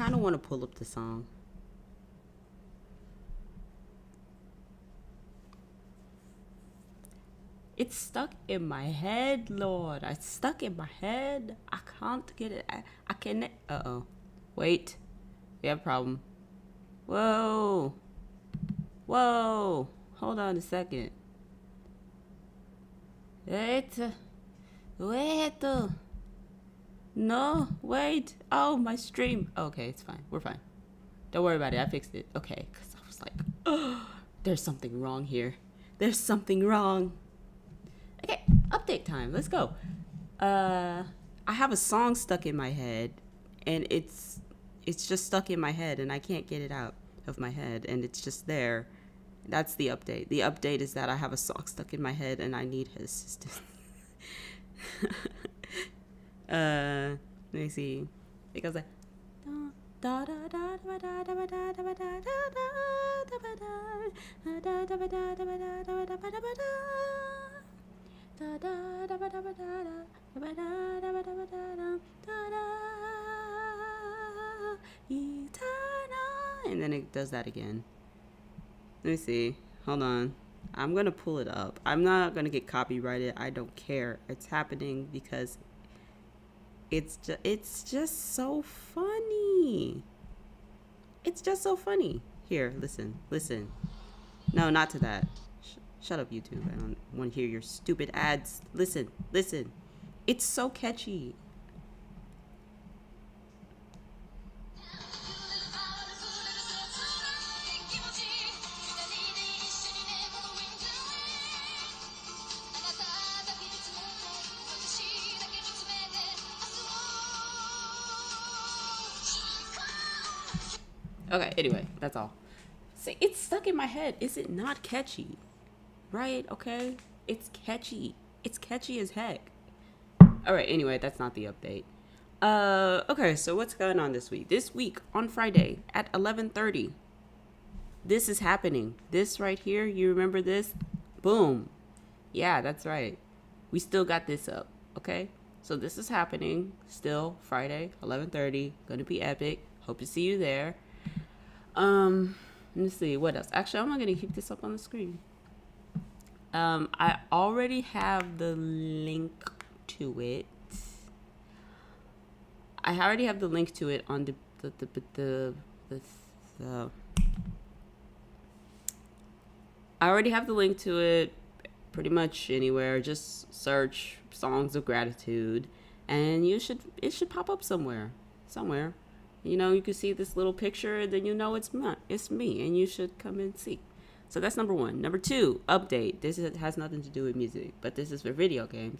kind of want to pull up the song. It's stuck in my head, Lord. It's stuck in my head. I can't get it. I can't. Uh-oh. Wait. We have a problem. Whoa. Whoa. Hold on a second. Wait. Wait. No. Wait. Oh, my stream. Okay, it's fine. We're fine. Don't worry about it. I fixed it. Okay. Because I was like, oh, there's something wrong here. There's something wrong. Okay, update time. Let's go. I have a song stuck in my head, and it's just stuck in my head, and I can't get it out of my head, and it's just there. That's the update. The update is that I have a song stuck in my head, and I need his assistance. Let me see. It goes like. And then it does that again. Let me see. Hold on. I'm gonna pull it up. I'm not gonna get copyrighted. I don't care. It's happening because it's just so funny. It's just so funny. Here, listen. No, not to that. Shut up, YouTube. I don't want to hear your stupid ads. Listen. It's so catchy. Okay, anyway, that's all. See, it's stuck in my head. Is it not catchy? Right? Okay? It's catchy. It's catchy as heck. Alright, anyway, that's not the update. Okay, so what's going on this week? This week, on Friday, at 11:30, this is happening. This right here, you remember this? Boom. Yeah, that's right. We still got this up, okay? So this is happening, still, Friday, 11:30. Gonna be epic. Hope to see you there. Let me see, what else? Actually, I'm not gonna keep this up on the screen. I already have the link to it. I already have the link to it on the I already have the link to it pretty much anywhere. Just search Songs of Gratitude and it should pop up somewhere. You know, you can see this little picture and then you know it's me and you should come and see. So that's number one. Number two, update. This has nothing to do with music, but this is for video games.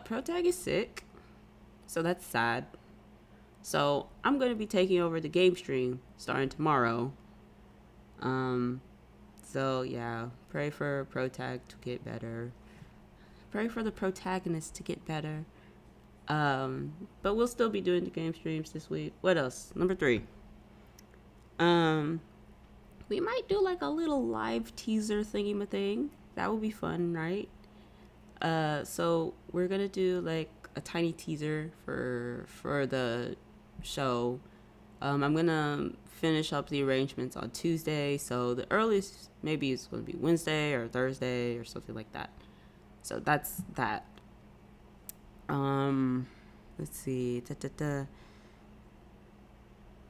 Protag is sick, so that's sad. So I'm going to be taking over the game stream starting tomorrow. So yeah, pray for Protag to get better. Pray for the protagonist to get better. But we'll still be doing the game streams this week. What else? Number three. We might do like a little live teaser thingy-ma-thing. That would be fun, right? So we're gonna do like a tiny teaser for the show. I'm gonna finish up the arrangements on Tuesday, so the earliest maybe it's gonna be Wednesday or Thursday or something like that. So that's that. Let's see.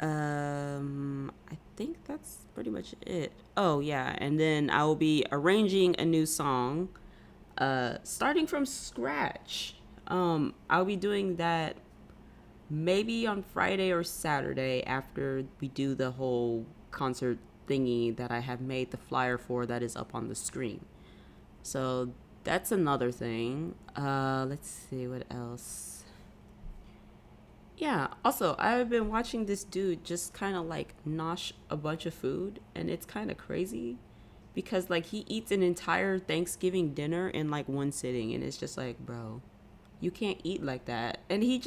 I think that's pretty much it. Oh yeah, and then I will be arranging a new song, starting from scratch. I'll be doing that maybe on Friday or Saturday after we do the whole concert thingy that I have made the flyer for that is up on the screen. So that's another thing. Let's see what else. Yeah, also, I've been watching this dude just kind of like nosh a bunch of food, and it's kind of crazy because like he eats an entire Thanksgiving dinner in like one sitting, and it's just like, bro, you can't eat like that. And he's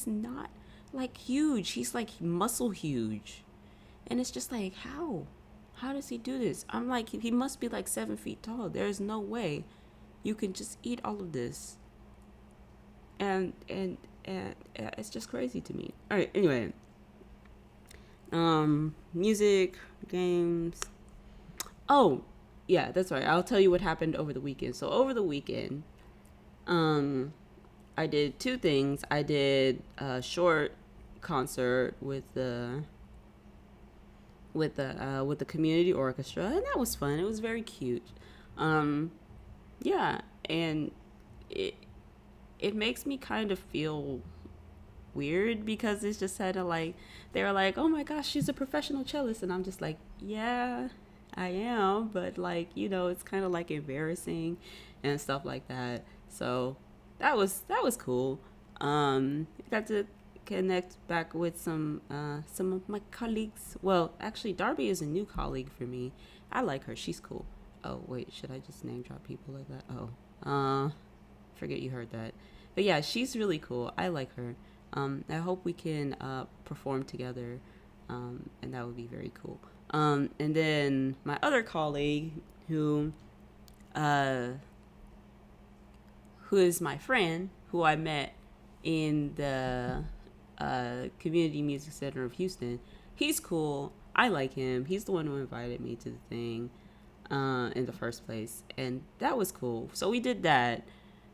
not like huge, he's like muscle huge, and it's just like, how does he do this? I'm like, he must be like 7 feet tall. There's no way you can just eat all of this. And it's just crazy to me. All right, anyway, Music, games. Oh, yeah, that's right. I'll tell you what happened over the weekend. So over the weekend, um, I did two things. I did a short concert with the community orchestra, and that was fun. It was very cute. Um, yeah, and it it makes me kind of feel weird because it's just kind of like they were like, "Oh my gosh, she's a professional cellist," and I'm just like, "Yeah, I am," but like it's kind of like embarrassing and stuff like that. So that was cool. Got to connect back with some of my colleagues. Well, actually, Darby is a new colleague for me. I like her. She's cool. Oh wait, should I just name drop people like that? Oh, forget you heard that. But yeah, she's really cool. I like her. I hope we can perform together, and that would be very cool. And then my other colleague, who uh, who is my friend, who I met in the Community Music Center of Houston. He's cool. I like him. He's the one who invited me to the thing in the first place, and that was cool. So we did that,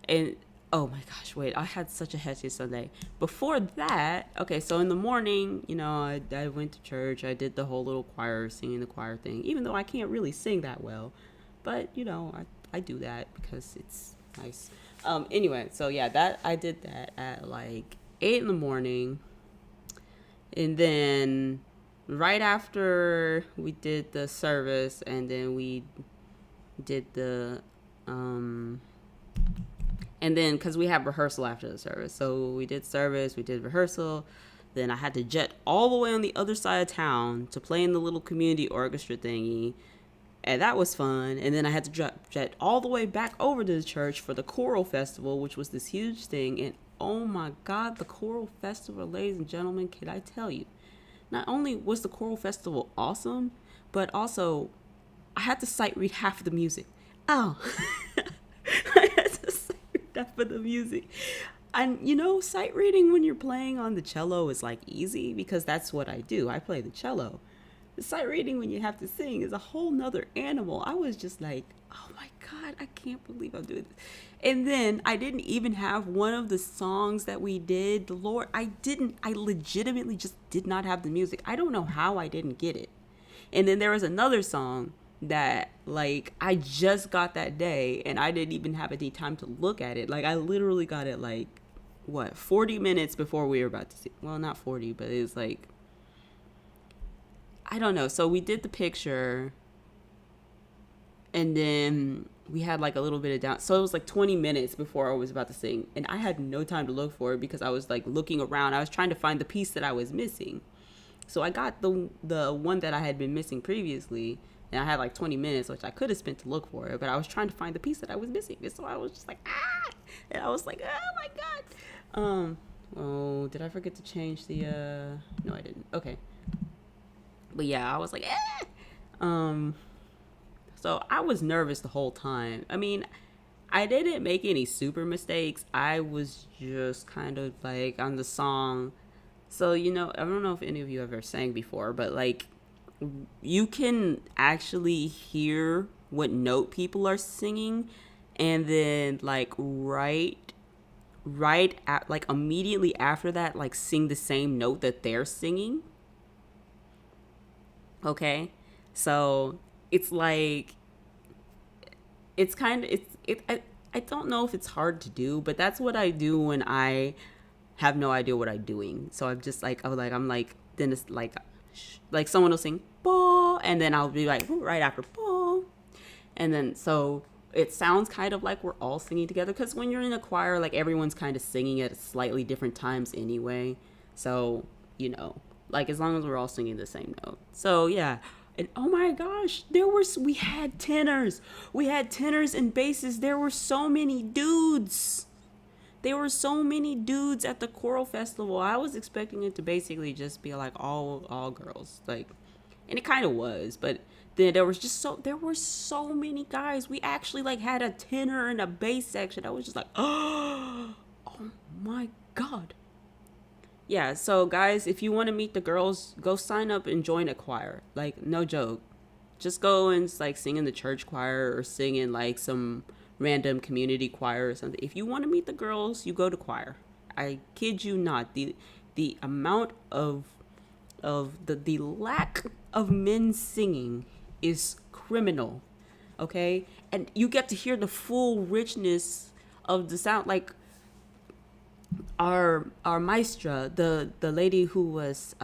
and oh my gosh, wait, I had such a hectic Sunday. Before that, okay, so in the morning, I went to church. I did the whole little choir, singing the choir thing, even though I can't really sing that well, but I do that because it's nice. Anyway, so yeah, that I did that at like 8 in the morning, and then right after we did the service, and then we did the and then because we had rehearsal after the service, so we did service, we did rehearsal. Then I had to jet all the way on the other side of town to play in the little community orchestra thingy, and that was fun. And then I had to jet all the way back over to the church for the choral festival, which was this huge thing. And oh my god, the choral festival, ladies and gentlemen, can I tell you, not only was the choral festival awesome, but also I had to sight read half of the music. Oh. I had to sight read half of the music. And sight reading when you're playing on the cello is like easy because that's what I do. I play the cello. The sight reading when you have to sing is a whole nother animal. I was just like, oh my god, I can't believe I'm doing this. And then I didn't even have one of the songs that we did. The Lord, I legitimately just did not have the music. I don't know how I didn't get it. And then there was another song that like I just got that day, and I didn't even have any time to look at it. Like I literally got it like 40 minutes before we were about to see. Well, not 40, but it was like, I don't know. So we did the picture, and then we had like a little bit of down. So it was like 20 minutes before I was about to sing, and I had no time to look for it because I was like looking around. I was trying to find the piece that I was missing. So I got the one that I had been missing previously, and I had like 20 minutes, which I could have spent to look for it, but I was trying to find the piece that I was missing. And so I was just like, ah, and I was like, oh my god. Oh, did I forget to change the? No, I didn't. Okay. But yeah, I was like, eh. So I was nervous the whole time. I mean, I didn't make any super mistakes. I was just kind of like on the song. So, I don't know if any of you ever sang before, but like you can actually hear what note people are singing, and then like like immediately after that, like sing the same note that they're singing. Okay, so it's like it's kind of I don't know if it's hard to do, but that's what I do when I have no idea what I'm doing. So I'm just like I'm like then it's like someone will sing ball, and then I'll be like right after ball, and then so it sounds kind of like we're all singing together, because when you're in a choir, like everyone's kind of singing at slightly different times anyway. So like as long as we're all singing the same note. So yeah. And oh my gosh, we had tenors and basses. There were so many dudes. There were so many dudes at the choral festival. I was expecting it to basically just be like all girls, like, and it kind of was, but then there were so many guys. We actually like had a tenor and a bass section. I was just like, oh my god. Yeah, so guys, if you want to meet the girls, go sign up and join a choir. Like, no joke. Just go and like sing in the church choir or sing in like some random community choir or something. If you want to meet the girls, you go to choir. I kid you not. The amount of the lack of men singing is criminal. Okay? And you get to hear the full richness of the sound. Like our maestra, the lady who was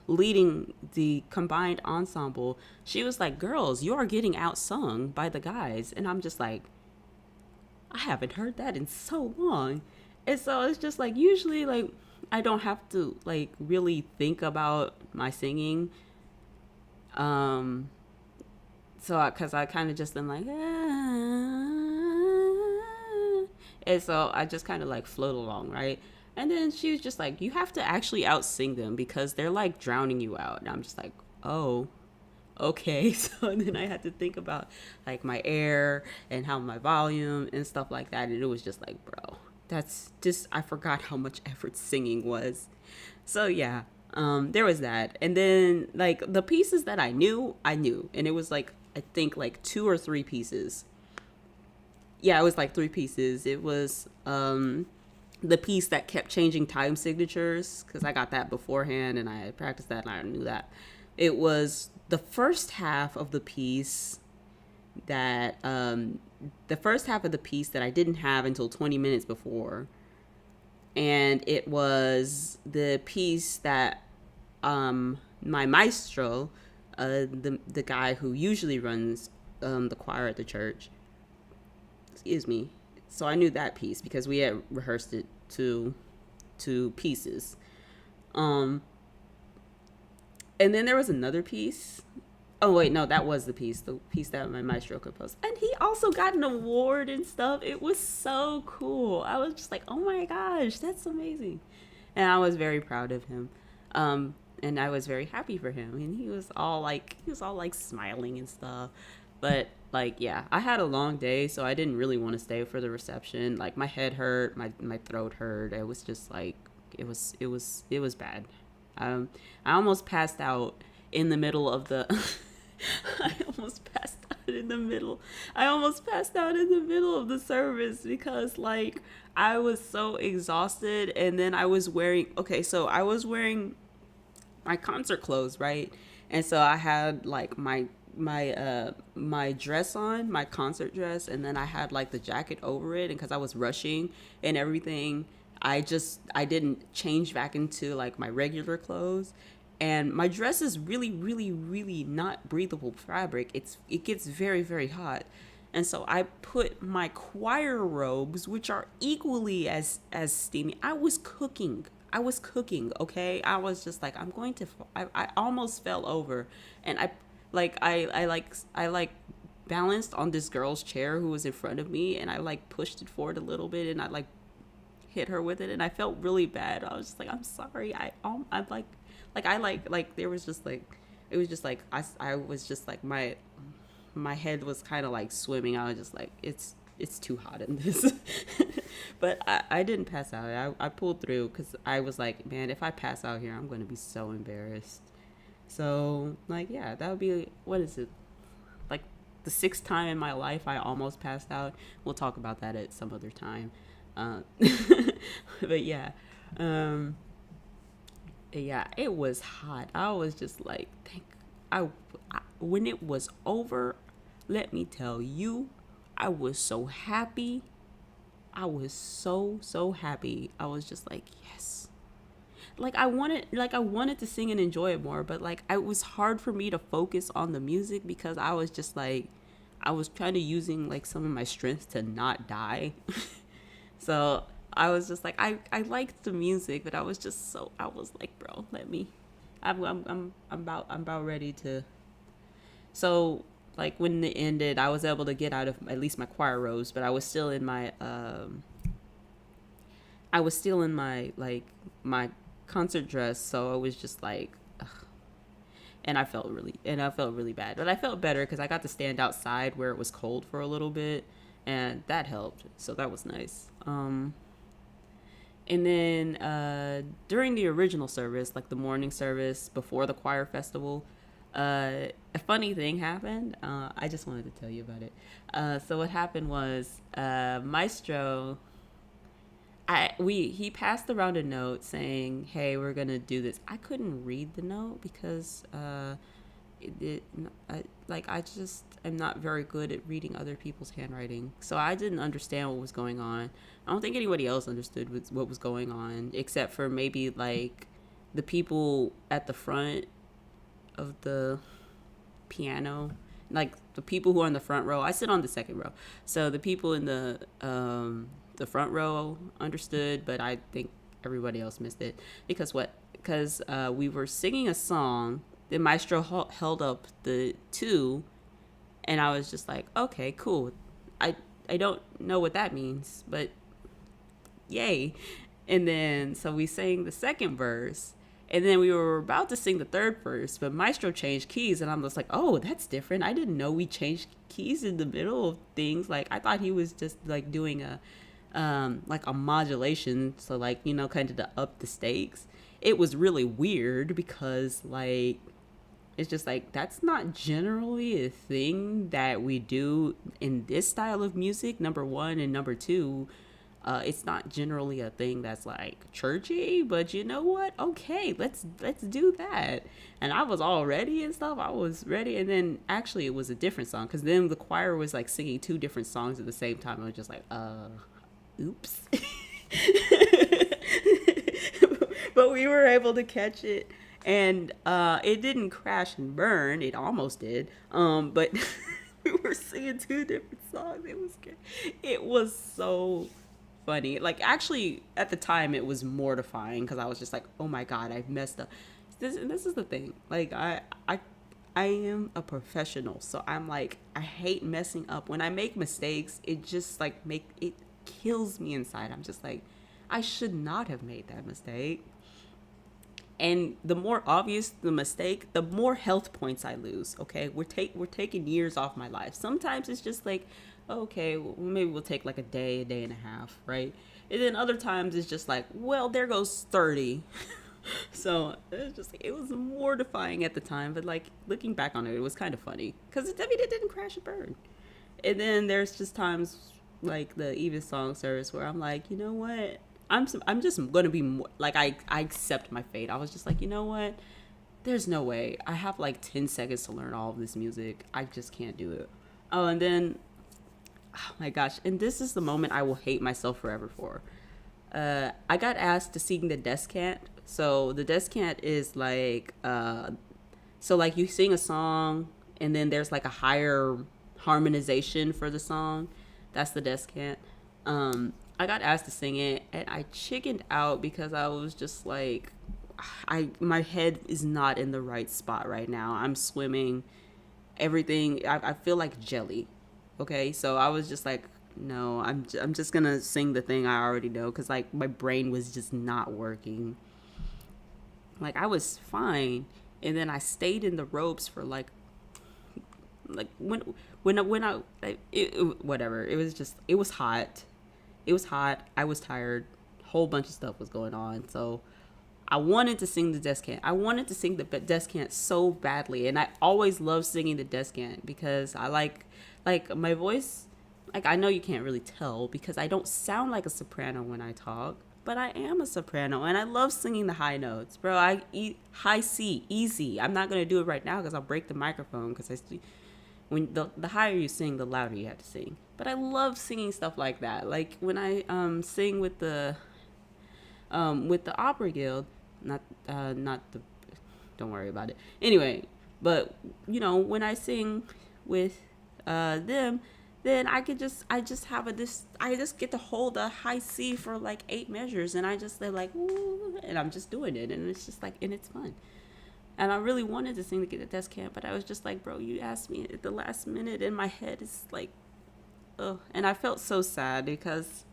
leading the combined ensemble, she was like, "Girls, you are getting outsung by the guys," and I'm just like, I haven't heard that in so long, and so it's just like usually like I don't have to like really think about my singing, um, so because I kind of just am like, and so I just kind of like float along, right? And then she was just like, you have to actually outsing them because they're like drowning you out. And I'm just like, oh, okay. So then I had to think about like my air and how my volume and stuff like that. And it was just like, bro, that's just, I forgot how much effort singing was. So yeah, there was that. And then like the pieces that I knew, I knew. And it was like, I think like two or three pieces. Yeah, it was like three pieces. It was the piece that kept changing time signatures because I got that beforehand and I had practiced that and I knew that. It was the first half of the piece that I didn't have until 20 minutes before, and it was the piece that my maestro, the guy who usually runs the choir at the church, excuse me. So I knew that piece because we had rehearsed it to pieces. Um, and then there was another piece. Oh wait, no, that was the piece that my maestro composed, and he also got an award and stuff. It was so cool. I was just like, oh my gosh, that's amazing, and I was very proud of him. And I was very happy for him, and he was all like smiling and stuff. But like, yeah, I had a long day, so I didn't really want to stay for the reception. Like my head hurt, my throat hurt. It was just like it was bad. I almost passed out in the middle of the I almost passed out in the middle. I almost passed out in the middle of the service because like I was so exhausted, and then I was wearing so I was wearing my concert clothes, right? And so I had like my dress on, my concert dress, and then I had like the jacket over it, and because I was rushing and everything, I didn't change back into like my regular clothes. And my dress is really, really, really not breathable fabric. It gets very, very hot. And so I put my choir robes, which are equally as steamy. I was cooking, okay? I was just like, I'm going to I almost fell over, and I balanced on this girl's chair who was in front of me, and I like pushed it forward a little bit, and I like hit her with it, and I felt really bad. I was just like, I'm sorry. I'm like I like there was just like it was just like I was just like my head was kind of like swimming. I was just like, it's too hot in this. But I didn't pass out. I pulled through because I was like, man, if I pass out here, I'm going to be so embarrassed. So like, yeah, that would be, what is it, like the sixth time in my life I almost passed out. We'll talk about that at some other time. uh, but yeah, um yeah, it was hot. I was just like, when it was over, let me tell you, I was so happy. I was so happy. I was just like, yes. Like I wanted to sing and enjoy it more, but like it was hard for me to focus on the music because I was just like, I was trying to using like some of my strength to not die. So I was just like, I liked the music, but I was like, bro, let me. I'm about ready to. So like when it ended, I was able to get out of at least my choir robes, but I was still in my like my concert dress, so it was just like, ugh. And I felt really bad, but I felt better because I got to stand outside where it was cold for a little bit, and that helped. So that was nice. And then during the original service, like the morning service before the choir festival, a funny thing happened. I just wanted to tell you about it. So what happened was Maestro, he passed around a note saying, "Hey, we're gonna do this." I couldn't read the note because it, it I just am not very good at reading other people's handwriting, so I didn't understand what was going on. I don't think anybody else understood what was going on except for maybe like the people at the front of the piano, like the people who are in the front row. I sit on the second row, so the people in the front row understood, but I think everybody else missed it because what? Because we were singing a song. The maestro held up the two, and I was just like, okay, cool. I don't know what that means, but yay. And then so we sang the second verse, and then we were about to sing the third verse, but Maestro changed keys, and I'm just like, oh, that's different. I didn't know we changed keys in the middle of things. Like I thought he was just like doing a like a modulation, so like, you know, kind of to up the stakes. It was really weird because like it's just like that's not generally a thing that we do in this style of music, number one, and number two, it's not generally a thing that's like churchy, but you know what? Okay, let's do that. And I was all ready and stuff. I was ready, and then actually it was a different song because then the choir was like singing two different songs at the same time. I was just like, oops. But we were able to catch it, and it didn't crash and burn. It almost did. But we were singing two different songs. It was good. It was so funny. Like actually, at the time, it was mortifying because I was just like, "Oh my god, I've messed up." This is the thing. Like I am a professional, so I'm like I hate messing up. When I make mistakes, it just like make it kills me inside. I'm just like, I should not have made that mistake. And the more obvious the mistake, the more health points I lose. Okay, we're taking years off my life. Sometimes it's just like, okay, well, maybe we'll take like a day and a half, right? And then other times it's just like, well, there goes 30. So it's just like, it was mortifying at the time, but like looking back on it, it was kind of funny because I mean it didn't crash and burn. And then there's just times like the even song service where I'm like, you know what? I'm just gonna be more like I accept my fate. I was just like, you know what? There's no way. I have like 10 seconds to learn all of this music. I just can't do it. Oh, and then, oh my gosh, and this is the moment I will hate myself forever for. I got asked to sing the descant. So the descant is like, so like you sing a song and then there's like a higher harmonization for the song. That's the descant. I got asked to sing it and I chickened out because I was just like, my head is not in the right spot right now. I'm swimming, everything. I feel like jelly. Okay, so I was just like, no, I'm just gonna sing the thing I already know because like my brain was just not working. Like I was fine, and then I stayed in the ropes for like when I whatever. It was just it was hot. It was hot. I was tired. Whole bunch of stuff was going on. So I wanted to sing the descant. I wanted to sing the descant so badly, and I always love singing the descant because I like my voice. Like I know you can't really tell because I don't sound like a soprano when I talk, but I am a soprano, and I love singing the high notes, bro. I eat high C easy. I'm not gonna do it right now because I'll break the microphone. Because when the higher you sing, the louder you have to sing. But I love singing stuff like that. Like when I sing with the opera guild, not the, don't worry about it. Anyway, but you know when I sing with them, then I just have I just get to hold a high C for like 8 measures, and they're like, ooh, and I'm just doing it, and it's just like, and it's fun. And I really wanted to sing the descant, but I was just like, bro, you asked me at the last minute, and my head is like, ugh. And I felt so sad because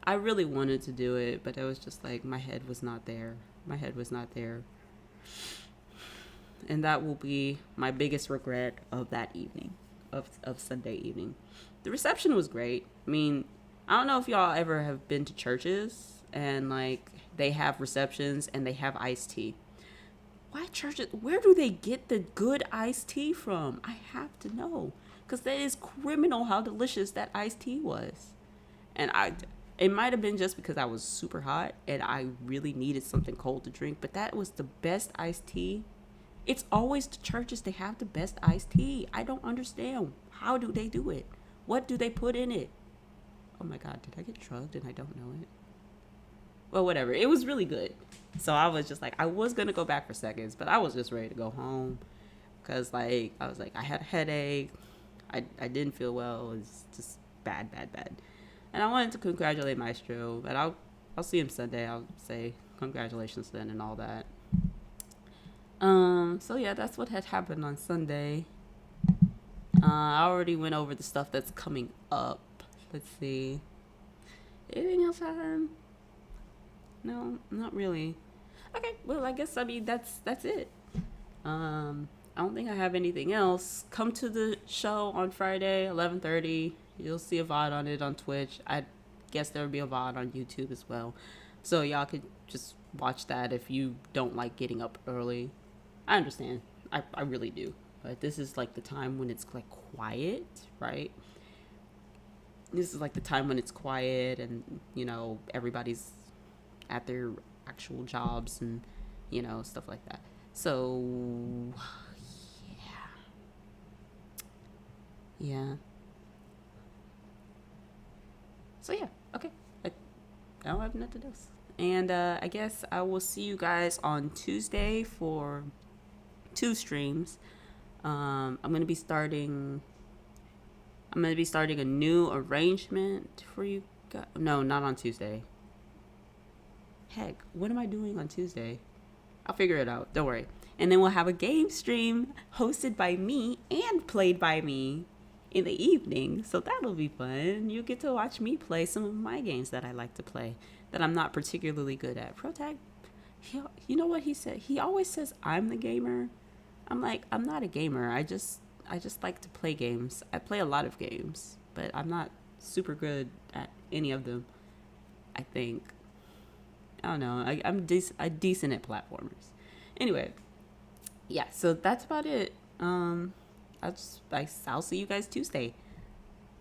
I really wanted to do it, but it was just like my head was not there. My head was not there. And that will be my biggest regret of that evening, of Sunday evening. The reception was great. I mean, I don't know if y'all ever have been to churches, and like they have receptions and they have iced tea. Why churches? Where do they get the good iced tea from? I have to know, because that is criminal how delicious that iced tea was. And it might have been just because I was super hot and I really needed something cold to drink, but that was the best iced tea. It's always the churches, they have the best iced tea. I don't understand. How do they do it? What do they put in it? Oh my God, did I get drugged and I don't know it? Well, whatever. It was really good. So I was just like, I was going to go back for seconds, but I was just ready to go home. Because, like, I was like, I had a headache. I didn't feel well. It was just bad. And I wanted to congratulate Maestro, but I'll see him Sunday. I'll say congratulations then and all that. So yeah, that's what had happened on Sunday. I already went over the stuff that's coming up. Let's see. Anything else happened? No, not really. Okay, well, I guess, that's it. I don't think I have anything else. Come to the show on Friday, 11:30. You'll see a VOD on it on Twitch. I guess there'll be a VOD on YouTube as well. So y'all could just watch that if you don't like getting up early. I understand. I really do. But this is like the time when it's like quiet, right? This is like the time when it's quiet and, you know, everybody's at their actual jobs and, you know, stuff like that. So, yeah. So, yeah. Okay. I don't have nothing else. And I guess I will see you guys on Tuesday for 2 streams. I'm gonna be starting a new arrangement for you guys. No, not on Tuesday. Heck, what am I doing on Tuesday? I'll figure it out. Don't worry. And then we'll have a game stream hosted by me and played by me in the evening. So that'll be fun. You'll get to watch me play some of my games that I like to play that I'm not particularly good at. Protag, you know what he said? He always says I'm the gamer. I'm like, I'm not a gamer. I just like to play games. I play a lot of games, but I'm not super good at any of them, I think. I don't know. I'm decent at platformers. Anyway, yeah, so that's about it. I'll see you guys Tuesday.